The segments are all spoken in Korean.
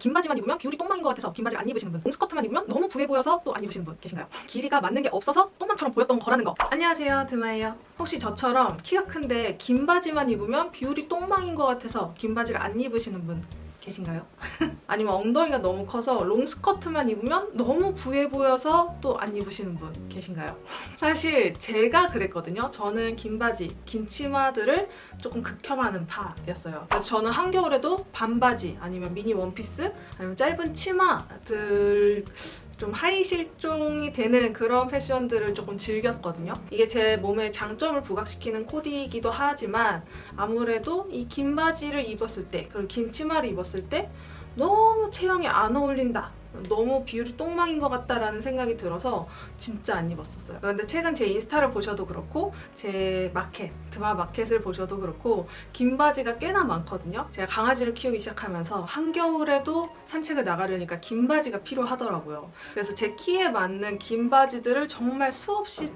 긴 바지만 입으면 비율이 똥망인 것 같아서 긴 바지를 안 입으시는 분, 롱스커트만 입으면 너무 부해 보여서 또 안 입으시는 분 계신가요? 길이가 맞는 게 없어서 똥망처럼 보였던 거라는 거. 안녕하세요, 드마예요. 혹시 저처럼 키가 큰데 긴 바지만 입으면 비율이 똥망인 것 같아서 긴 바지를 안 입으시는 분 계신가요? 아니면 엉덩이가 너무 커서 롱스커트만 입으면 너무 부해 보여서 또 안 입으시는 분 계신가요? 사실 제가 그랬거든요. 저는 긴 바지, 긴 치마들을 조금 극혐하는 파였어요. 그래서 저는 한겨울에도 반바지 아니면 미니 원피스 아니면 짧은 치마들 좀 하이 실종이 되는 그런 패션들을 조금 즐겼거든요. 이게 제 몸에 장점을 부각시키는 코디이기도 하지만 아무래도 이 긴 바지를 입었을 때 그리고 긴 치마를 입었을 때 너무 체형이 안 어울린다, 너무 비율이 똥망인 것 같다라는 생각이 들어서 진짜 안 입었었어요. 그런데 최근 제 인스타를 보셔도 그렇고 제 마켓, 드마 마켓을 보셔도 그렇고 긴 바지가 꽤나 많거든요. 제가 강아지를 키우기 시작하면서 한겨울에도 산책을 나가려니까 긴 바지가 필요하더라고요. 그래서 제 키에 맞는 긴 바지들을 정말 수없이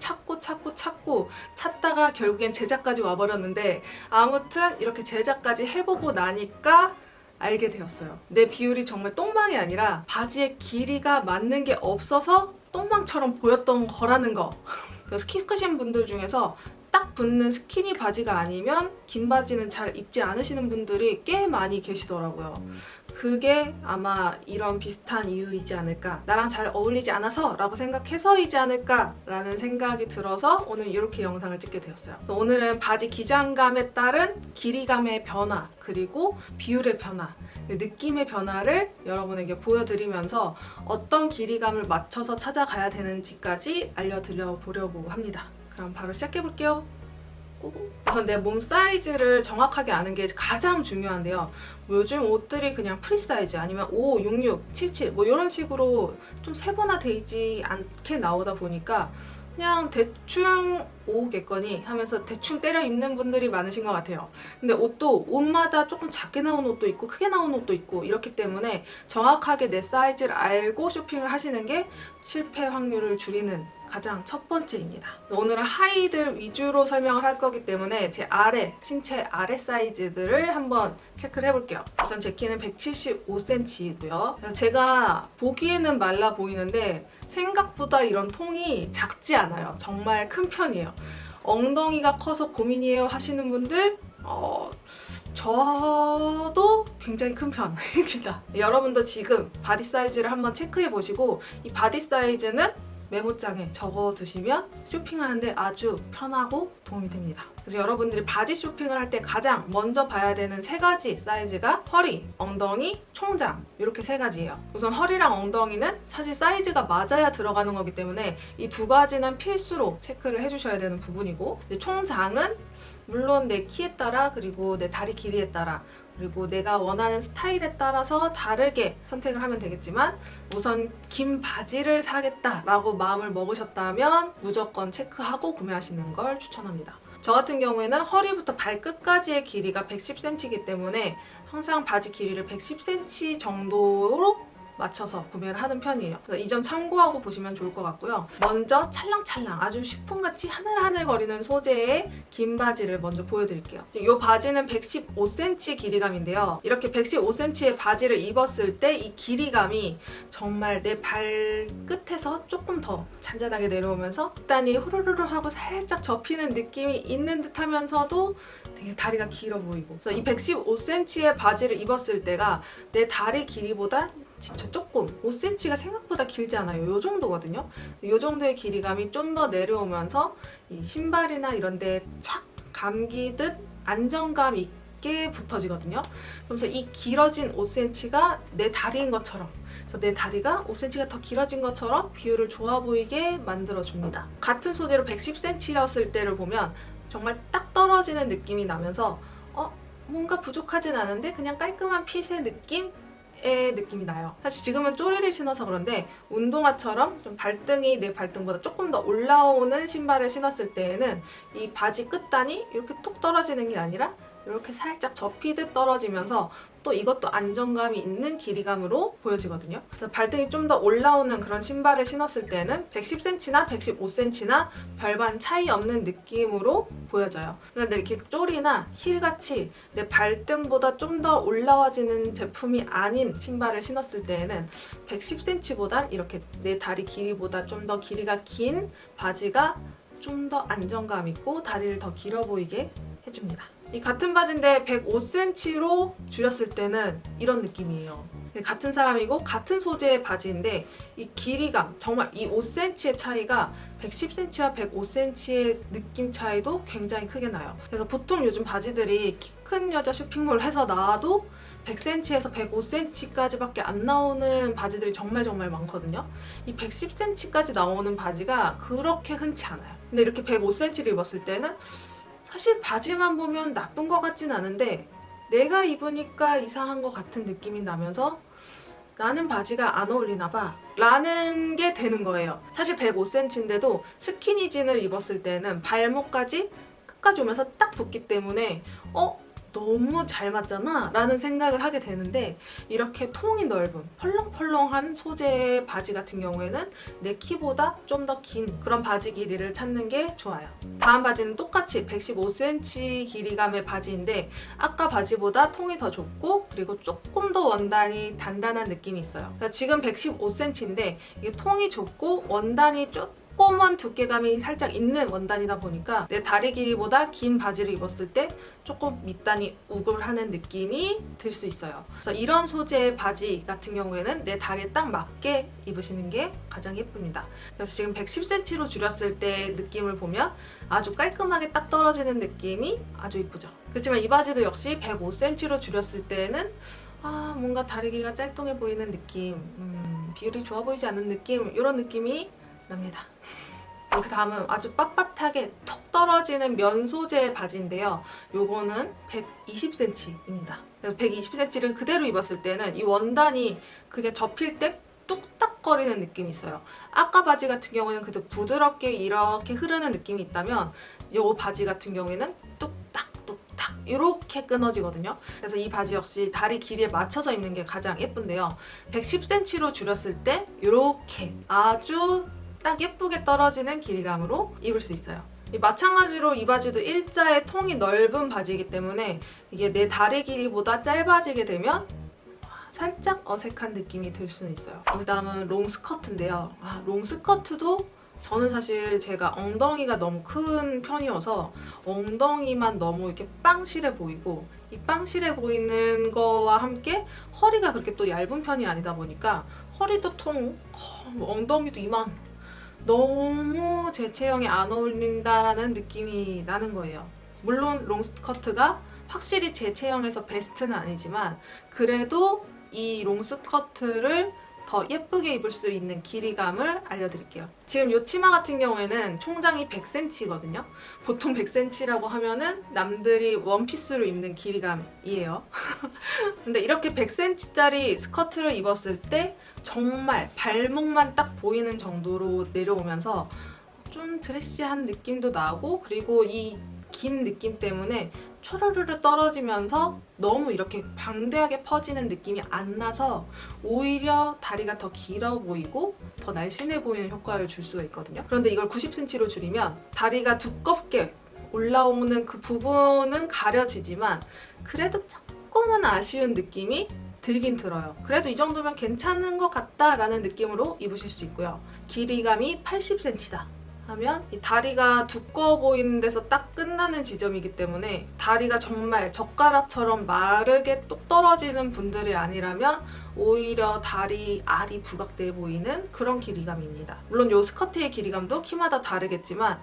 찾다가 결국엔 제작까지 와버렸는데, 아무튼 이렇게 제작까지 해보고 나니까 알게 되었어요. 내 비율이 정말 똥망이 아니라 바지의 길이가 맞는 게 없어서 똥망처럼 보였던 거라는 거. 그래서 키 크신 분들 중에서 딱 붙는 스키니 바지가 아니면 긴 바지는 잘 입지 않으시는 분들이 꽤 많이 계시더라고요. 그게 아마 이런 비슷한 이유이지 않을까, 나랑 잘 어울리지 않아서 라고 생각해서이지 않을까 라는 생각이 들어서 오늘 이렇게 영상을 찍게 되었어요. 오늘은 바지 기장감에 따른 길이감의 변화, 그리고 비율의 변화, 느낌의 변화를 여러분에게 보여드리면서 어떤 길이감을 맞춰서 찾아가야 되는지까지 알려드려 보려고 합니다. 그럼 바로 시작해볼게요. 우선 내 몸 사이즈를 정확하게 아는 게 가장 중요한데요. 요즘 옷들이 그냥 프리 사이즈 아니면 5, 66, 77 뭐 이런 식으로 좀 세분화돼 있지 않게 나오다 보니까 그냥 대충 오겠거니 하면서 대충 때려 입는 분들이 많으신 것 같아요. 근데 옷도 옷마다 조금 작게 나온 옷도 있고 크게 나온 옷도 있고 이렇기 때문에 정확하게 내 사이즈를 알고 쇼핑을 하시는 게 실패 확률을 줄이는 가장 첫 번째입니다. 오늘은 하의들 위주로 설명을 할 거기 때문에 제 아래, 신체 아래 사이즈들을 한번 체크를 해볼게요. 우선 제 키는 175cm이고요. 제가 보기에는 말라 보이는데 생각보다 이런 통이 작지 않아요. 정말 큰 편이에요. 엉덩이가 커서 고민이에요 하시는 분들 저도 굉장히 큰 편입니다. 여러분도 지금 바디 사이즈를 한번 체크해 보시고 이 바디 사이즈는 메모장에 적어두시면 쇼핑하는데 아주 편하고 도움이 됩니다. 그래서 여러분들이 바지 쇼핑을 할 때 가장 먼저 봐야 되는 세 가지 사이즈가 허리, 엉덩이, 총장 이렇게 세 가지예요. 우선 허리랑 엉덩이는 사실 사이즈가 맞아야 들어가는 거기 때문에 이 두 가지는 필수로 체크를 해주셔야 되는 부분이고, 총장은 물론 내 키에 따라 그리고 내 다리 길이에 따라 그리고 내가 원하는 스타일에 따라서 다르게 선택을 하면 되겠지만, 우선 긴 바지를 사겠다라고 마음을 먹으셨다면 무조건 체크하고 구매하시는 걸 추천합니다. 저 같은 경우에는 허리부터 발끝까지의 길이가 110cm이기 때문에 항상 바지 길이를 110cm 정도로 맞춰서 구매를 하는 편이에요. 이 점 참고하고 보시면 좋을 것 같고요. 먼저 찰랑찰랑 아주 쉬폰같이 하늘하늘거리는 소재의 긴 바지를 먼저 보여드릴게요. 이 바지는 115cm 길이감인데요. 이렇게 115cm의 바지를 입었을 때 이 길이감이 정말 내 발끝에서 조금 더 잔잔하게 내려오면서 단이 후루루루 하고 살짝 접히는 느낌이 있는 듯 하면서도 되게 다리가 길어 보이고, 그래서 이 115cm의 바지를 입었을 때가 내 다리 길이보다 진짜 조금 5cm가 생각보다 길지 않아요. 이 정도거든요. 이 정도의 길이감이 좀 더 내려오면서 이 신발이나 이런 데 착 감기듯 안정감 있게 붙어지거든요. 그래서 이 길어진 5cm가 내 다리인 것처럼, 그래서 내 다리가 5cm가 더 길어진 것처럼 비율을 좋아 보이게 만들어줍니다. 같은 소재로 110cm였을 때를 보면 정말 딱 떨어지는 느낌이 나면서 뭔가 부족하진 않은데 그냥 깔끔한 핏의 느낌이 나요. 사실 지금은 쪼리를 신어서 그런데 운동화처럼 좀 발등이 내 발등보다 조금 더 올라오는 신발을 신었을 때에는 이 바지 끝단이 이렇게 툭 떨어지는 게 아니라 이렇게 살짝 접히듯 떨어지면서 또 이것도 안정감이 있는 길이감으로 보여지거든요. 그래서 발등이 좀 더 올라오는 그런 신발을 신었을 때는 110cm나 115cm나 별반 차이 없는 느낌으로 보여져요. 그런데 이렇게 쪼리나 힐같이 내 발등보다 좀 더 올라와지는 제품이 아닌 신발을 신었을 때에는 110cm보다 이렇게 내 다리 길이보다 좀 더 길이가 긴 바지가 좀 더 안정감 있고 다리를 더 길어 보이게 해줍니다. 이 같은 바지인데 105cm로 줄였을 때는 이런 느낌이에요. 같은 사람이고 같은 소재의 바지인데 이 길이감, 정말 이 5cm의 차이가 110cm와 105cm의 느낌 차이도 굉장히 크게 나요. 그래서 보통 요즘 바지들이 키 큰 여자 쇼핑몰 해서 나와도 100cm에서 105cm까지밖에 안 나오는 바지들이 정말 많거든요. 이 110cm까지 나오는 바지가 그렇게 흔치 않아요. 근데 이렇게 105cm를 입었을 때는 사실 바지만 보면 나쁜 것 같진 않은데 내가 입으니까 이상한 것 같은 느낌이 나면서 나는 바지가 안 어울리나 봐 라는 게 되는 거예요. 사실 105cm인데도 스키니진을 입었을 때는 발목까지 끝까지 오면서 딱 붙기 때문에 너무 잘 맞잖아 라는 생각을 하게 되는데 이렇게 통이 넓은 펄렁펄렁한 소재의 바지 같은 경우에는 내 키보다 좀 더 긴 그런 바지 길이를 찾는 게 좋아요. 다음 바지는 똑같이 115cm 길이감의 바지인데 아까 바지보다 통이 더 좁고 그리고 조금 더 원단이 단단한 느낌이 있어요. 그러니까 지금 115cm인데 이게 통이 좁고 원단이 조그만 두께감이 살짝 있는 원단이다 보니까 내 다리 길이보다 긴 바지를 입었을 때 조금 밑단이 우글하는 느낌이 들 수 있어요. 그래서 이런 소재의 바지 같은 경우에는 내 다리에 딱 맞게 입으시는 게 가장 예쁩니다. 그래서 지금 110cm로 줄였을 때 느낌을 보면 아주 깔끔하게 딱 떨어지는 느낌이 아주 예쁘죠. 그렇지만 이 바지도 역시 105cm로 줄였을 때는 뭔가 다리 길이가 짤뚱해 보이는 느낌, 비율이 좋아 보이지 않는 느낌, 이런 느낌이 납니다. 그 다음은 아주 빳빳하게 톡 떨어지는 면 소재의 바지인데요. 요거는 120cm입니다. 그래서 120cm를 그대로 입었을 때는 이 원단이 그냥 접힐 때 뚝딱거리는 느낌이 있어요. 아까 바지 같은 경우에는 그래도 부드럽게 이렇게 흐르는 느낌이 있다면 요 바지 같은 경우에는 뚝딱 이렇게 끊어지거든요. 그래서 이 바지 역시 다리 길이에 맞춰서 입는 게 가장 예쁜데요. 110cm로 줄였을 때 이렇게 아주 딱 예쁘게 떨어지는 길이감으로 입을 수 있어요. 마찬가지로 이 바지도 일자의 통이 넓은 바지이기 때문에 이게 내 다리 길이보다 짧아지게 되면 살짝 어색한 느낌이 들 수는 있어요. 그 다음은 롱스커트인데요. 롱스커트도 저는 사실 제가 엉덩이가 너무 큰 편이어서 엉덩이만 너무 이렇게 빵실해 보이고 이 빵실해 보이는 거와 함께 허리가 그렇게 또 얇은 편이 아니다 보니까 허리도 엉덩이도 이만 너무 제 체형에 안 어울린다라는 느낌이 나는 거예요. 물론 롱스커트가 확실히 제 체형에서 베스트는 아니지만 그래도 이 롱스커트를 더 예쁘게 입을 수 있는 길이감을 알려드릴게요. 지금 이 치마 같은 경우에는 총장이 100cm거든요. 보통 100cm라고 하면은 남들이 원피스로 입는 길이감이에요. 근데 이렇게 100cm짜리 스커트를 입었을 때 정말 발목만 딱 보이는 정도로 내려오면서 좀 드레시한 느낌도 나고 그리고 이 긴 느낌 때문에 초르르르 떨어지면서 너무 이렇게 방대하게 퍼지는 느낌이 안 나서 오히려 다리가 더 길어 보이고 더 날씬해 보이는 효과를 줄 수가 있거든요. 그런데 이걸 90cm로 줄이면 다리가 두껍게 올라오는 그 부분은 가려지지만 그래도 조금은 아쉬운 느낌이 들긴 들어요. 그래도 이 정도면 괜찮은 것 같다라는 느낌으로 입으실 수 있고요. 길이감이 80cm다. 하면 이 다리가 두꺼워 보이는 데서 딱 끝나는 지점이기 때문에 다리가 정말 젓가락처럼 마르게 똑 떨어지는 분들이 아니라면 오히려 다리 알이 부각돼 보이는 그런 길이감입니다. 물론 이 스커트의 길이감도 키마다 다르겠지만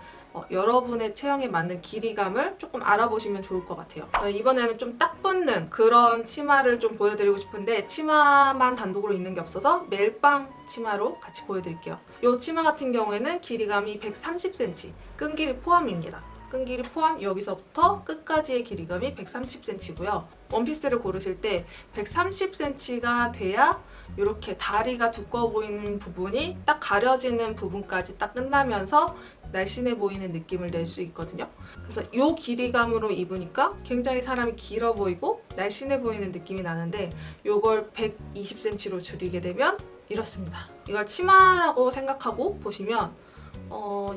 여러분의 체형에 맞는 길이감을 조금 알아보시면 좋을 것 같아요. 이번에는 좀 딱 붙는 그런 치마를 좀 보여드리고 싶은데 치마만 단독으로 있는 게 없어서 멜빵 치마로 같이 보여드릴게요. 이 치마 같은 경우에는 길이감이 130cm, 끈길이 포함입니다. 끈길이 포함 여기서부터 끝까지의 길이감이 130cm고요. 원피스를 고르실 때 130cm가 돼야 이렇게 다리가 두꺼워 보이는 부분이 딱 가려지는 부분까지 딱 끝나면서 날씬해 보이는 느낌을 낼 수 있거든요. 그래서 이 길이감으로 입으니까 굉장히 사람이 길어 보이고 날씬해 보이는 느낌이 나는데 이걸 120cm로 줄이게 되면 이렇습니다. 이걸 치마라고 생각하고 보시면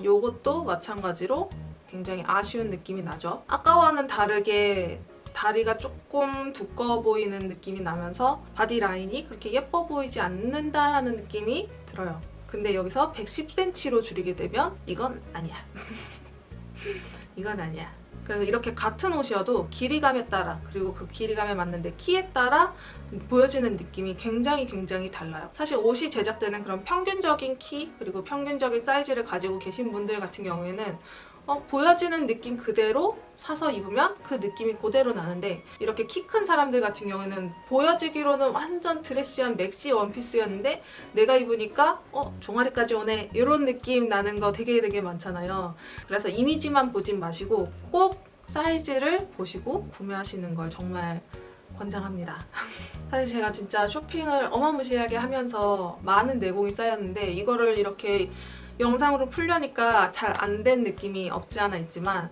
요것도 마찬가지로 굉장히 아쉬운 느낌이 나죠. 아까와는 다르게 다리가 조금 두꺼워 보이는 느낌이 나면서 바디 라인이 그렇게 예뻐 보이지 않는다라는 느낌이 들어요. 근데 여기서 110cm로 줄이게 되면 이건 아니야. 이건 아니야. 그래서 이렇게 같은 옷이어도 길이감에 따라, 그리고 그 길이감에 맞는 내 키에 따라 보여지는 느낌이 굉장히 달라요. 사실 옷이 제작되는 그런 평균적인 키 그리고 평균적인 사이즈를 가지고 계신 분들 같은 경우에는 보여지는 느낌 그대로 사서 입으면 그 느낌이 그대로 나는데, 이렇게 키 큰 사람들 같은 경우에는 보여지기로는 완전 드레시한 맥시 원피스였는데 내가 입으니까 종아리까지 오네 이런 느낌 나는 거 되게 많잖아요. 그래서 이미지만 보진 마시고 꼭 사이즈를 보시고 구매하시는 걸 정말 권장합니다. 사실 제가 진짜 쇼핑을 어마무시하게 하면서 많은 내공이 쌓였는데 이거를 이렇게 영상으로 풀려니까 잘 안 된 느낌이 없지 않아 있지만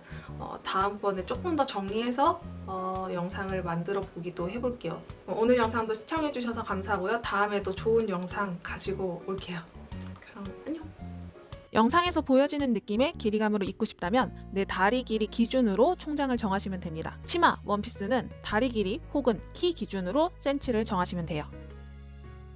다음번에 조금 더 정리해서 영상을 만들어 보기도 해볼게요. 오늘 영상도 시청해주셔서 감사하고요. 다음에도 좋은 영상 가지고 올게요. 그럼 안녕. 영상에서 보여지는 느낌의 길이감으로 입고 싶다면 내 다리 길이 기준으로 총장을 정하시면 됩니다. 치마, 원피스는 다리 길이 혹은 키 기준으로 센치를 정하시면 돼요.